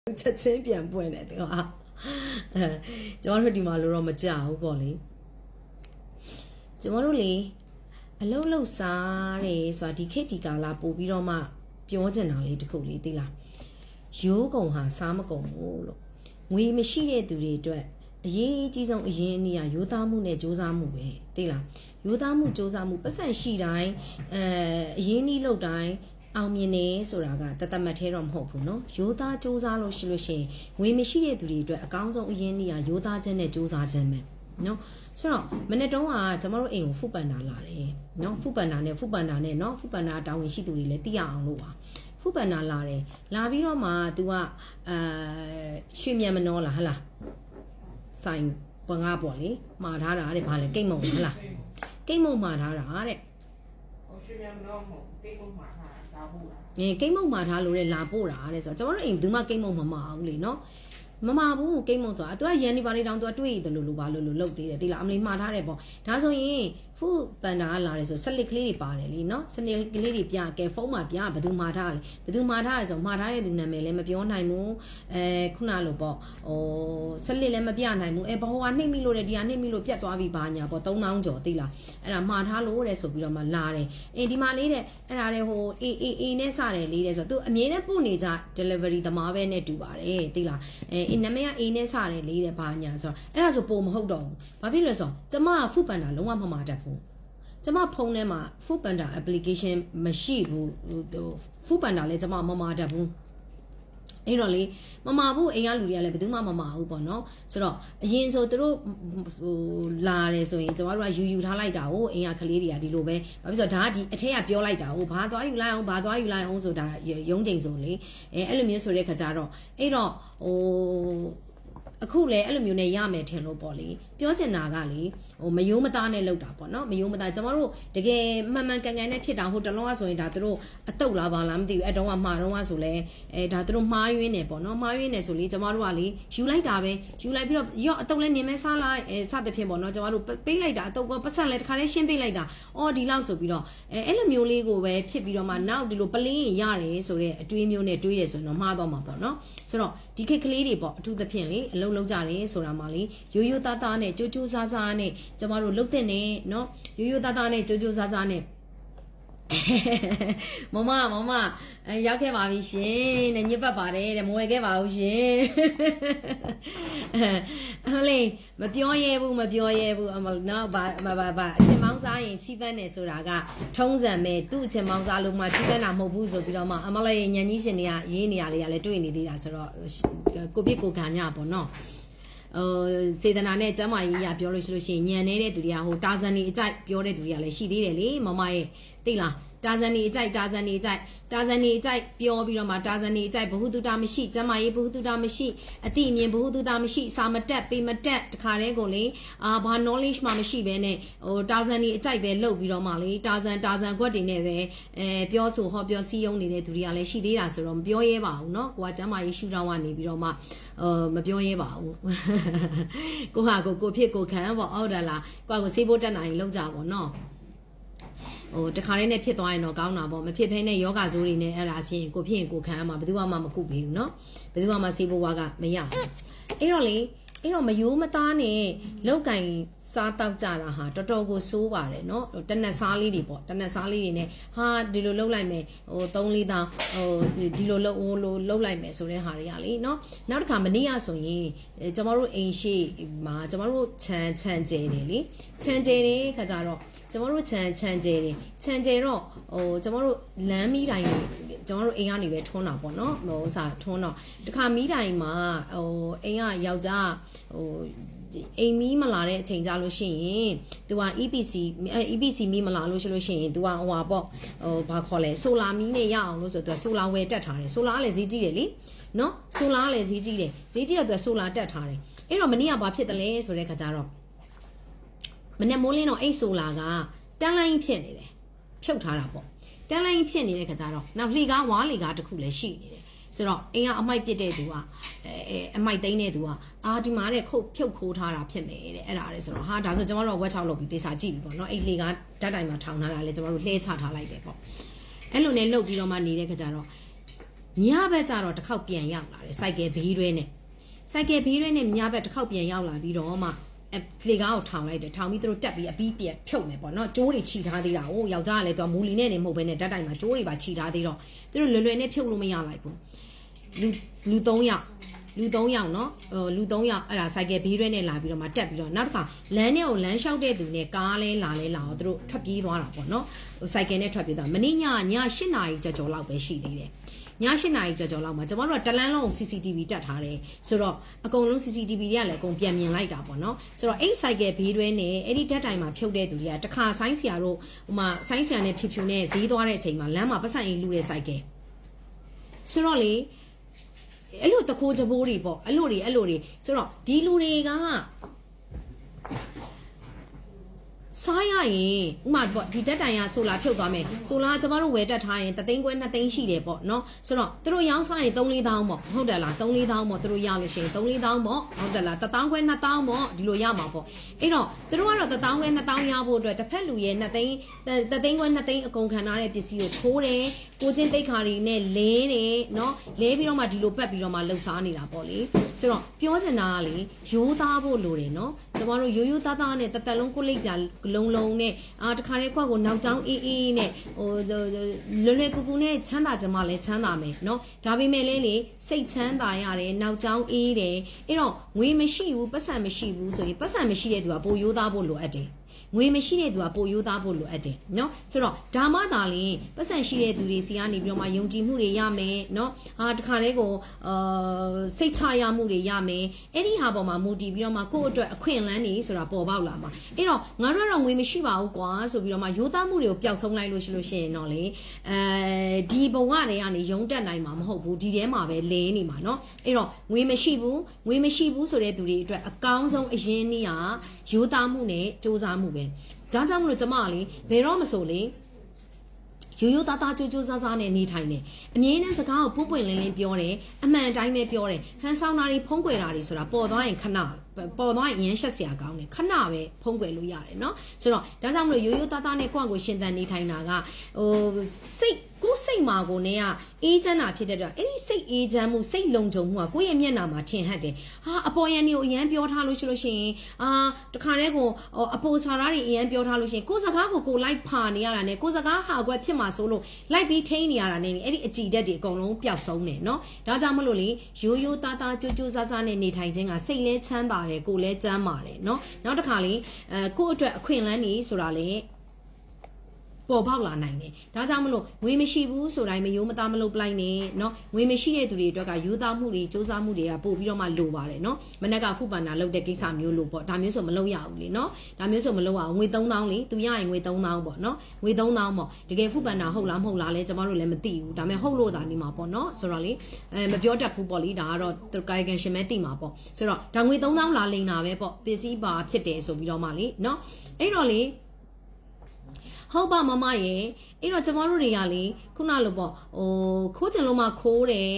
ချက်ချင်းပြန်ပွင့်တယ်ဒီကကျွန်တော်တို့ဒီမှာလို့တော့မကြောက်ဘူးပေါ့လေကျွန်တော်တို့လေအလုံးလုံးစားတယ်ဆိုတာဒီခေတ်ဒီကာလပို့ပြီးတော့မှပြောချင်တာလေးတခုလေးသိလားရိုးကုံဟာစားမကုံဘူးလို့ငွေမရှိတဲ့သူတွေအတွက်အရေးကြီးဆုံးအရင်အနည်းရိုးသားမှုနဲ့စ조사မှုပဲသိလားရိုးသားမှုစ조사မှုပတ်စံရှိတိုင်းအရင်အနည်းလောက်တိုင်းအောင်မြင်နေဆိုတာကတသက်မှတ်သေးတော့မဟုတ်ဘူးเนาะရိုးသားစ조사လို့ရှိလို့ရှိရင်ငွေမရှိတဲ့သူတွေအတွက်အကောင်းဆုံးအရင်နေ့ကရိုးသားခြင်းနဲ့စ조사ခြင်းပဲเนาะဆိုတော့မနေ့တုန်းကကျွန်တော်တို့အိမ်ကိုဖူပန်တာလာတယ်เนาะဖူပန်တာနဲ့เนาะဖူပန်တာတာဝန်ရှိသူတွေလည်းသိရအောင်လို့ပါဖူပန်တာလာတယ်လာပြီးတော့မှ तू ကရွှေမြန်မနှောလားဟလားဆိုင်ပငါပေါ့လေမှာထားတာတဲ့ဘာလဲကိတ်မုံဟလားကိတ်မုံမှာထားတာတဲ့ရွှေမြန်မနှောမဟုတ်ကိတ်မုံမှာထားတာပို့တာကိတ်မုံမှာထားလို့လေလာပို့တာတဲ့ဆိုတော့ကျွန်တော်တို့အိမ်ဘူးမှကိတ်မုံမမအောင်လေเนาะမမဘူးကိတ်မုံဆိုတာ तू ကရန်ဒီပါလေးတောင် तू ကတွေးတယ်လို့ဘာလို့လုပ်သေးတယ်ဒီလားအမလေးမှာထားတယ်ပေါ့ဒါဆိုရင်ဖူပန်တာလာတယ်ဆိုစလစ်ကလေးတွေပါတယ်လीเนาะစနေကလေးတွေပြကဲဖုန်းမှာပြဘယ်သူမှာထားလဲဘယ်သူမှာထားလဲဆိုမှာထားတဲ့သူနာမည်လည်းမပြောနိုင်ဘူးခုနလိုပေါ့ဟိုစလစ်လည်းမပြနိုင်ဘူးဘဟိုကနှိမ့်မိလို့တဲ့ဒီကနှိမ့်မိလို့ပြတ်သွားပြီဘာညာပေါ့3000ကျော်သိလားအဲ့ဒါမှာထားလို့တဲ့ဆိုပြီးတော့မှလာတယ်ဒီမှာလေးတဲ့အဲ့ဒါတဲ့ဟိုအေးနဲ့စတယ်လေးတဲ့ဆိုတော့သူအမြဲတမ်းပို့နေကြ delivery သမားပဲနဲ့တူပါတယ်သိလားနာမည်ကအေးနဲ့စတယ်လေးတဲ့ဘာညာဆိုတော့အဲ့ဒါဆိုပုံမဟုတ်တော့ဘူးဘာဖြစ်လဲဆိုတော့ကျမကဖူပန်တာလုံးဝမမှာတတ်ဘူးကျမဖုန်းထဲမှာ Food Panda application မရှိဘူးFood Panda လည်းကျမမမှာတတ်ဘူးအဲ့တော့လေမမှာဘူးအိမ်ကလူတွေကလည်းဘယ်သူမှမမှာဘူးပေါ့နော်ဆိုတော့အရင်ဆိုသူတို့ဟိုလာတယ်ဆိုရင်ကျမတို့ကယူထားလိုက်တာကိုအိမ်ကကလေးတွေကဒီလိုပဲဘာဖြစ်ဆိုတော့ဒါကဒီအထက်ကပြောလိုက်တာကိုဘာသွားယူလိုက်အောင်ဘာသွားယူလိုက်အောင်ဆိုတာရုံးချိန်ဆိုလေအဲ့လိုမျိုးဆိုတဲ့ခါကျတော့အဲ့တော့ဟိုအခုလေအဲ့လိုမျိုးနဲ့ရမယ်ထင်လို့ပေါ့လေပြောချင်တာကလေဟိုမယိုးမသားနဲ့လောက်တာပေါ့နော်မယိုးမသားကျမတို့တကယ်မှန်ကန်နဲ့ဖြစ်တာဟိုတလုံးကဆိုရင်ဒါသူတို့အတုတ်လားပါလားမသိဘူးအဲ့တုန်းကမှာတော့ဆိုလဲဒါသူတို့မှားယွင်းနေပေါ့နော်မှားယွင်းနေဆိုလေကျမတို့ကလေယူလိုက်တာပဲယူလိုက်ပြီးတော့ရော့အတုတ်လဲနေမဲစားလိုက်စသဖြင့်ပေါ့နော်ကျမတို့ပေးလိုက်တာအတုတ်ကပတ်စံလဲတခါလဲရှင်းပေးလိုက်တာအော်ဒီလောက်ဆိုပြီးတော့အဲ့လိုမျိုးလေးကိုပဲဖြစ်ပြီးတော့မှနောက်ဒီလိုပလင်းရတယ်ဆိုတဲ့အတွေးမျိုးနဲ့တွေးတယ်ဆိုရင်တော့မှားတော့မှာပေါ့နော်ဆိုတော့ဒီခေတ်ကလေးတွေပေါ့အထူးသဖြင့်လေအလုံးလုံးကြတယ်ဆိုတာမှလေရိုးရိုးသားသားနဲ့ကြိုးကြိုးစားစားနဲ့ကျမတို့လှုပ်တဲ့နဲ့เนาะရိုးရိုးသားသားနဲ့ကြိုးကြိုးစားစားနဲ့မမရောက်ခဲ့ပါပြီရှင်နဲ့ညစ်ပတ်ပါတယ်တဲ့မဝယ်ခဲ့ပါဘူးရှင်အမလေးမပြောရဲဘူးအမနော်ဘာအချင်းမောင်းစားရင်ချီးပန်းတယ်ဆိုတာကထုံးစံပဲသူ့အချင်းမောင်းစားလို့မှချီးပန်းတာမဟုတ်ဘူးဆိုပြီးတော့မှအမလေးညံကြီးရှင်တွေကရေးနေရလေးကလည်းတွေ့နေသေးတာဆိုတော့ကိုပြစ်ကိုခံညပေါ့နော်စေတနာနဲ့ကျမ်းမာရေးရပြောလို့ရှိလို့ရှိရင်ညံနေတဲ့သူတွေကဟိုတာဇန်နေအကြိုက်ပြောတဲ့သူတွေကလည်းရှိသေးတယ်လေမမရဲ့သိလားတာဇန်နေအကြိုက်ပြောပြီးတော့မှတာဇန်နေအကြိုက်ဘ ഹു တုတာမရှိကျမ်းမာရေးဘ ഹു တုတာမရှိအတိအမြင်ဘ ഹു တုတာမရှိစာမတက်ပေမတက်တခါတည်းကိုလေဘာ knowledge မှမရှိဘဲနဲ့ဟိုတာဇန်နေအကြိုက်ပဲလှုပ်ပြီးတော့မှလေတာဇန်ခွက်တွေနဲ့ပဲပြောဆိုဟောပြောစည်းရုံးနေတဲ့သူတွေကလည်းရှိသေးတာဆိုတော့မပြောရဲပါဘူးเนาะကိုကကျမ်းမာရေးရှုထောင့်ကနေပြီးတော့မှမပြောရဲပါဘူးကိုဟာကိုဖြစ်ကိုခံပေါ့ဟုတ်တယ်လားကိုဆေးဖို့တက်နိုင်လောက်ကြပါเนาะဟိုတခါလေးနဲ့ဖြစ်သွားရင်တော့ကောင်းတာပေါ့မဖြစ်ဖဲနဲ့ယောဂဇိုးတွေနဲ့အဲ့ဒါဖြစ်ရင်ကိုဖြစ်ရင်ကိုခံရမှာဘယ်သူမှမကုပေးဘူးเนาะဘယ်သူမှဆေးဖို့ဝါကမရဘူးအဲ့တော့မယိုးမသားနဲ့လောက်ကင်စားတောက်ကြတာဟာတော်တော်ကိုစိုးပါတယ်เนาะတနက်စားလေးတွေပေါ့တနက်စားလေးတွေနဲ့ဟာဒီလိုလှုပ်လိုက်မယ်ဟို3-4တောင်ဟိုဒီလိုလှုပ်လိုက်မယ်ဆိုတဲ့ဟာတွေကလေเนาะနောက်တစ်ခါမနေ့ကဆိုရင်ကျမတို့အိမ်ရှိမှာကျမတို့ခြံကျဲတယ်လေခြံကျဲတယ်ခါကြတော့ကျမတို့ခြံကျဲတော့ဟိုကျမတို့လမ်းမီးတိုင်းကျမတို့အိမ်ကနေပဲထွန်းတာပေါ့နော်ဟိုထွန်းတော့တခါမီးတိုင်းမှာဟိုအိမ်ကယောက်ျားဟိုအိမ်မီးမလာတဲ့အချိန်ကြလို့ရှိရင် तू က EPC မီးမလာလို့ရှိလို့ရှိရင် तू ကဟိုဟာပေါ့ဟိုဘာခေါ်လဲဆိုလာမီးနဲ့ရအောင်လို့ဆို तू ဆိုလာဝယ်တက်ထားတယ်ဆိုလာကလည်းဈေးကြီးတယ်လေနော်ဆိုလာကလည်းဈေးကြီးတယ်တော့ तू ဆိုလာတက်ထားတယ်အဲ့တော့မနေ့ကဘာဖြစ်တယ်လဲဆိုတဲ့ခါကျတော့မနေ့မိုးလင်းတော့အဲ့ဆိုလာကတန်းလိုင်းဖြစ်နေတယ်ဖြုတ်ထားတာပေါ့တန်းလိုင်းဖြစ်နေတဲ့ခါကျတော့နောက်လှေကားဝါးလှေကားတစ်ခုလည်းရှိနေတယ်ဆိုတော့အိမ်ကအမိုက်ပစ်တဲ့သူကအမိုက်သိမ်းတဲ့သူကဒီမှာတဲ့ဖြုတ်ခိုးထားတာဖြစ်မယ်တဲ့အဲ့ဒါလေဆိုတော့ဟာဒါဆိုကျွန်တော်တို့ဝက်ချောက်လုပ်ပြီးသေချာကြည့်ပြီပေါ့နော်အဲ့လှေကားဓာတ်တိုင်မှာထောင်ထားတာလေကျွန်တော်တို့လှဲချထားလိုက်တယ်ပေါ့အဲ့လိုနဲ့လှုပ်ပြီးတော့မှနေတဲ့ခါကျတော့ ညဘက်ကျတော့တစ်ခေါက်ပြန်ရောက်လာတယ်စိုက်ကယ်ဘေးတွဲနဲ့ညဘက်တစ်ခေါက်ပြန်ရောက်လာပြီးတော့မှလေကားကိုထောင်လိုက်တယ်ထောင်ပြီးသူတို့တက်ပြီးအပြီးပြန်ဖြုတ်မယ်ပေါ့နော်ကျိုးတွေခြိထားသေးတာဟိုယောက်ျားကလည်းသူကမူလီနဲ့နေမဟုတ်ဘဲနဲ့ဓာတ်တိုင်မှာကျိုးတွေပါခြိထားသေးတော့သူတို့လွယ်လွယ်နဲ့ဖြုတ်လို့မရလိုက်ဘူးလူ3ယောက်နော်လူ3ယောက်အဲ့ဒါစိုက်ကယ်ဘေးတွဲနဲ့လာပြီးတော့မှတက်ပြီးတော့နောက်တစ်ခါလမ်းနဲ့ကိုလမ်းလျှောက်တဲ့သူနဲ့ကားလဲလာတော့သူတို့ထွက်ပြေးသွားတာပေါ့နော်စိုက်ကယ်နဲ့ထွက်ပြေးသွားမနေ့ည8နာရီကျော်လောက်ပဲရှိသေးတယ်ည8နာရီကျော်လောက်မှာကျွန်တော်တို့ကတလန်းလုံး CCTV တက်ထားတယ်ဆိုတော့အကုန်လုံး CCTV တွေကလည်းအကုန်ပြန်မြင်လိုက်တာပေါ့နော်ဆိုတော့အဲ့ဆိုင်ကယ်ဘေးတွဲနဲ့အဲ့ဒီဓာတ်တိုင်မှာဖြုတ်တဲ့သူတွေကတခါဆိုင်းဆရာတို့ဟိုမှာဆိုင်းဆရာနဲ့ဖြူနဲ့ဈေးသွားတဲ့အချိန်မှာလမ်းမှာပတ်စံအိမ်လူတဲ့ဆိုင်ကယ်ဆိုတော့လေအဲ့လိုတကိုးကြဘိုးတွေပေါ့အဲ့လိုတွေဆိုတော့ဒီလူတွေကစားရရင်ဥမာပေါ့ဒီတက်တိုင်ရဆိုလာဖြုတ်သွားမယ်ဆိုလာကျမတို့ဝယ်တက်ထားရင်3သိန်းခွဲ2သိန်းရှိတယ်ပေါ့နော်ဆိုတော့သူတို့ရောင်းစားရင်3-4တောင်းပေါ့ဟုတ်တယ်လား3-4တောင်းပေါ့သူတို့ရလို့ရှိရင်3-4တောင်းပေါ့ဟုတ်တယ်လား1တောင်းခွဲ2တောင်းပေါ့ဒီလိုရမှာပေါ့အဲ့တော့သူတို့ကတော့1တောင်းခွဲ2တောင်းရဖို့အတွက်တစ်ဖက်လူရဲ့2သိန်း3သိန်းခွဲ2သိန်းအကုန်ခံထားတဲ့ပစ္စည်းကိုခိုးတယ်ကိုချင်းတိတ်ခါတွေနဲ့လဲတယ်နော်လဲပြီးတော့မှဒီလိုပတ်ပြီးတော့မှလှုပ်ရှားနေတာပေါ့လေဆိုတော့ပြောချင်တာကလေရိုးသားဖို့လိုတယ်နော်ကျမတို့ရိုးသားနဲ့တလုံးကိုလိပ်ပြလုံးနဲ့တခါတည်းကွက်ကိုနောက်ကျောင်းအေးနဲ့ဟိုလွယ်ကူနဲ့ချမ်းသာကြမှာလဲချမ်းသာမယ်เนาะဒါပေမဲ့လေစိတ်ချမ်းသာရတယ်နောက်ကျောင်းအေးတယ်အဲ့တော့ငွေမရှိဘူးပတ်စံမရှိဘူးဆိုရင်ပတ်စံမရှိတဲ့သူကပိုရိုးသားဖို့လိုအပ်တယ်ငွေမရှိတဲ့သူကပိုရိုးသားဖို့လိုအပ်တယ်เนาะဆိုတော့ဒါမှသာလင်ပတ်စံရှိတဲ့သူတွေစီကနေပြီးတော့မှယုံကြည်မှုတွေရမယ်เนาะတခါတည်းကိုစိတ်ချရမှုတွေရမယ်အဲ့ဒီဟာပေါ်မှာမူတည်ပြီးတော့မှကိုယ့်အတွက်အခွင့်အလမ်းတွေဆိုတာပေါ်ပေါက်လာမှာအဲ့တော့ငါတို့ကတော့ငွေမရှိပါဘူးကွာဆိုပြီးတော့မှရိုးသားမှုတွေကိုပျောက်ဆုံးလိုက်လို့ရှိရင်တော့လေဒီဘဝတွေကနေယုံတက်နိုင်မှာမဟုတ်ဘူးဒီထဲမှာပဲလဲနေမှာเนาะအဲ့တော့ငွေမရှိဘူးဆိုတဲ့သူတွေအတွက်အကောင်းဆုံးအရင်းနှီးဟာရိုးသားမှုနဲ့စူးစမ်းမှုပဲဒါကြောင့်မလို့ကျမကလေဘယ်တော့မဆိုလေရိုးသားကြိုးစားနဲ့နေထိုင်တယ်အမြဲတမ်းစကားကိုပွပွင့်လင်းပြောတယ်အမှန်တိုင်းပဲပြောတယ်ဟန်ဆောင်တာတွေဖုံးကွယ်တာတွေဆိုတာပေါ်သွားရင်ခဏပေါ်သွားရင်ရမ်းရှက်စရာကောင်းတယ်ခဏပဲဖုံးကွယ်လို့ရတယ်เนาะဆိုတော့ဒါကြောင့်မလို့ရိုးသားနဲ့ကိုယ့်ကိုရှင်သန်နေထိုင်တာကကိုယ်စိတ်မှာကိုနေကအေးချမ်းတာဖြစ်တဲ့အတွက်အဲ့ဒီစိတ်အေးချမ်းမှုစိတ်လုံခြုံမှုကကိုယ့်ရဲ့မျက်နှာမှာထင်ဟပ်တယ်ဟာအပေါ်ရန်တွေကိုအရန်ပြောထားလို့ရှိရင်တခါတည်းကိုအပေါ်စာသားတွေအရန်ပြောထားလို့ရှိရင်ကိုယ်စကားကိုလိုက်ဖာနေရတာနဲ့ကိုယ်စကားဟာကွက်ဖြစ်မှာဆိုလို့လိုက်ပြီးထိန်းနေရတာနဲ့အဲ့ဒီအကြည်ဓာတ်တွေအကုန်လုံးပျောက်ဆုံးတယ်เนาะဒါကြောင့်မလို့လေရိုးသားကြိုးစားနဲ့နေထိုင်ခြင်းကစိတ်လဲချမ်းပါတယ်ကိုယ်လဲကျမ်းပါတယ်เนาะနောက်တစ်ခါလေကိုယ့်အတွက်အခွင့်အလမ်းနေဆိုတာလေပေါ်ပေါက်လာနိုင်တယ်ဒါကြောင့်မလို့ငွေမရှိဘူးဆိုတိုင်းမယိုးမသားမလုပ်ပလိုက်နဲ့เนาะငွေမရှိတဲ့သူတွေအတွက်ကယူသားမှုတွေစူးစမ်းမှုတွေကပို့ပြီးတော့မှလိုပါတယ်เนาะမနေ့ကဖုပန်နာလုပ်တဲ့ကိစ္စမျိုးလို့ပေါ့ဒါမျိုးဆိုမလုပ်ရဘူးလေเนาะဒါမျိုးဆိုမလုပ်ရအောင်ငွေ3000လေသူရရင်ငွေ3000ပေါ့เนาะငွေ3000ပေါ့တကယ်ဖုပန်နာဟုတ်လားမဟုတ်လားလဲကျမတို့လည်းမသိဘူးဒါပေမဲ့ဟုတ်လို့သာနေမှာပေါ့เนาะဆိုတော့လေမပြောတတ်ဘူးပေါ့လေဒါကတော့သူကာယကံရှင်မဲသိမှာပေါ့ဆိုတော့ဒါငွေ3000လာလိမ့်တာပဲပေါ့ပစ္စည်းပါဖြစ်တယ်ဆိုပြီးတော့မှလေเนาะအဲ့တော့လေဟုတ်ပါမမရေအဲ့တော့ကျမတို့တွေကလေခုနလိုပေါ့ခိုးချင်လို့မှခိုးတယ်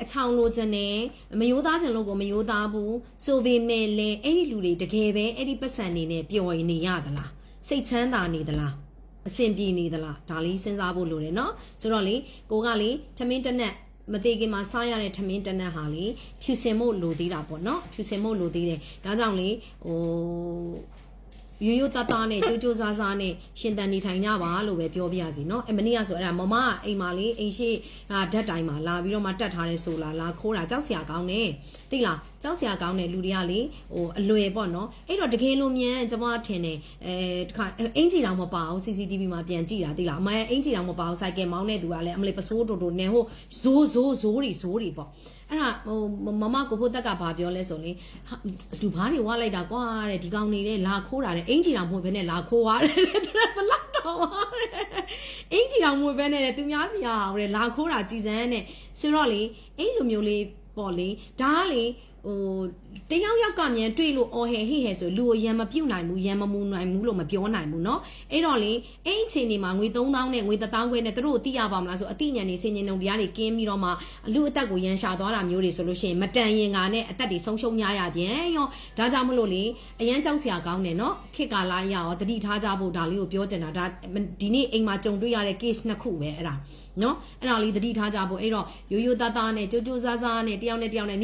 အချောင်လိုချင်တယ်မယိုးသားချင်လို့ကိုမယိုးသားဘူးဆိုပေမဲ့လေအဲ့ဒီလူတွေတကယ်ပဲအဲ့ဒီပတ်စံနေနဲ့ပျော်နေရသလားစိတ်ချမ်းသာနေသလားအဆင်ပြေနေသလားဒါလေးစဉ်းစားဖို့လိုတယ်နော်ဆိုတော့လေကိုကလေထမင်းတနက်မသေးခင်မှာစားရတဲ့ထမင်းတနက်ဟာလေဖြူစင်ဖို့လိုသေးတာပေါ့နော်ဖြူစင်ဖို့လိုသေးတယ်ဒါကြောင့်လေရိုးသားနဲ့ကြိုးစားနဲ့ရှင်သန်နေထိုင်ကြပါလို့ပဲပြောပြရစီเนาะမနေ့ကဆိုအဲ့ဒါမမကအိမ်မှာလေအိမ်ရှိဓာတ်တိုင်မှာလာပြီးတော့မှတက်ထားတဲ့ဆိုလာခိုးတာကြောက်စရာကောင်းတယ်သိလားကြောက်စရာကောင်းတဲ့လူတွေကလေအလွယ်ပေါ့နော်အဲ့တော့တကယ်လို့မြန်ကျွန်မထင်တယ်တခါအင်ဂျီတောင်မပါဘူး CCTV မှာပြန်ကြည့်တာသိလားအမှန်အင်ဂျီတောင်မပါဘူးစိုက်ကယ်မောင်းတဲ့သူကလည်းအမလေးပစိုးတိုတိုနဲ့ဟိုဇိုးတွေပေါ့အဲ့ဒါမမကိုဖို့တက်ကဘာပြောလဲဆိုရင်လူဘာတွေဝါလိုက်တာကွာတဲ့ဒီကောင်နေတဲ့လာခိုးတာတဲ့အင်ဂျီတောင်မဟုတ်ဘဲနဲ့လာခိုးသွားတယ်တဲ့ဘလောက်တော့အင်ဂျီတောင်မဟုတ်ဘဲနဲ့သူများစီဟာတဲ့လာခိုးတာကြည်စမ်းနဲ့ဆိုတော့လေအဲ့လိုမျိုးလေးပေါ့လေဒါကလေ တယောက်ယောက်ကမြန်တွေ့လို့အော်ဟဲဟိဟဲဆိုလူကိုရံမပြုတ်နိုင်ဘူးရံမမူနိုင်ဘူးလို့မပြောနိုင်ဘူးเนาะအဲ့တော့လေအဲ့အချိန်ဒီမှာငွေ3000နဲ့ငွေ1000ခွဲနဲ့သူတို့ကိုသိရပါမလားဆိုအတိညာနေစင်ញင်ုံတရားတွေကင်းပြီးတော့မှအလူအသက်ကိုရန်ရှာသွားတာမျိုးတွေဆိုလို့ရှိရင်မတန်ရင်ကနဲ့အသက်တွေဆုံးရှုံးများရပြန်ရောဒါကြောင့်မလို့လေအရန်ကြောက်စရာကောင်းတယ်เนาะခေတ်ကာလရရောတတိထားကြဖို့ဒါလေးကိုပြောချင်တာဒါဒီနေ့အိမ်မှာကြုံတွေ့ရတဲ့ case နှစ်ခုပဲအဲ့ဒါเนาะအဲ့ဒါလေးတတိထားကြဖို့အဲ့တော့ရိုးရိုးသားသားနဲ့ကြိုးကြိုးစားစားနဲ့တယောက်နဲ့တယောက်နဲ့